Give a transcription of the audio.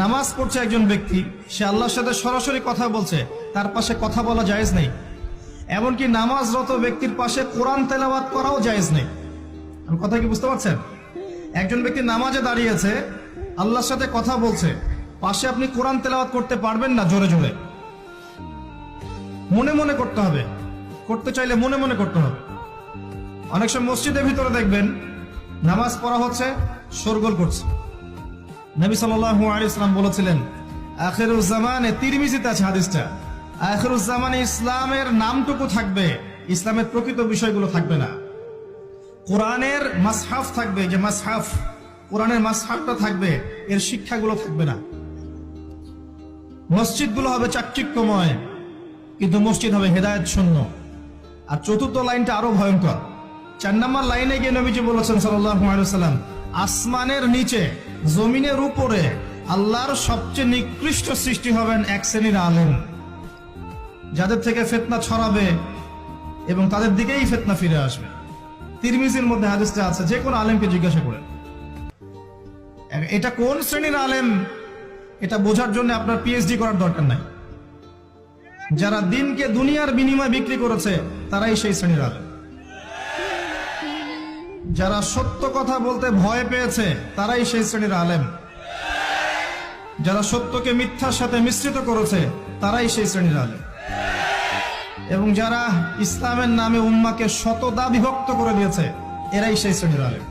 নামাজ পড়ছে একজন ব্যক্তি, সে আল্লাহর সাথে সরাসরি কথা বলছে, তার পাশে কথা বলা জায়েজ নেই। এমনকি নামাজরত ব্যক্তির পাশে কোরআন তেলাওয়াত করাও জায়েজ নেই। আমি কথা কি বুঝতে পারছেন? একজন ব্যক্তি নামাজে দাঁড়িয়েছে, আল্লাহর সাথে কথা বলছে, পাশে আপনি কোরআন তেলাওয়াত করতে পারবেন না জোরে জোরে। মনে মনে করতে হবে, করতে চাইলে মনে মনে করতে হবে। অনেক সময় মসজিদের ভিতরে দেখবেন নামাজ পড়া হচ্ছে, শোরগোল করছে। নবী সাল্লাল্লাহু আলাইহি ওয়াসাল্লাম বলেছিলেন, আখিরুজ জামানে, তিরমিজিতে আছে হাদিসটা, আখিরুজ জামানে ইসলামের নামটুকু থাকবে, ইসলামের প্রকৃত বিষয়গুলো থাকবে না। কোরআনের মাসহাফ থাকবে, যে মাসহাফ, কোরআনের মাসহাফটা থাকবে, এর শিক্ষাগুলো থাকবে না। মসজিদগুলো হবে চাকচিক্যময়, কিন্তু মসজিদ হবে হেদায়েত শূন্য। আর চতুর্থ লাইনটা আরো ভয়ঙ্কর। 4 নম্বর লাইনে গিয়ে নবীজি বলেছেন সাল্লাল্লাহু আলাইহি ওয়াসাল্লাম, আসমানের নিচে জমিনের উপরে আল্লাহর সবচেয়ে নিকৃষ্ট সৃষ্টি হবেন এক শ্রেণীর আলেম, যাদের থেকে ফিতনা ছড়াবে এবং তাদের দিকেই ফিতনা ফিরে আসবে। তিরমিজির মধ্যে হাদিসটা আছে, যে কোন আলেমকে জিজ্ঞাসা করেন এটা কোন শ্রেণীর আলেম, এটা বোঝার জন্য আপনার পিএইচডি করার দরকার নাই। যারা দিনকে দুনিয়ার বিনিময়ে বিক্রি করেছে তারাই সেই শ্রেণীর আলেম। যারা সত্য কথা বলতে ভয় পেয়েছে তারাই সেই শ্রেণীর আলেম। যারা সত্যকে মিথ্যার সাথে মিশ্রিত করেছে তারাই সেই শ্রেণীর আলেম। এবং যারা ইসলামের নামে উম্মাকে শতদা বিভক্ত করে দিয়েছে, এরাই সেই শ্রেণীর আলেম।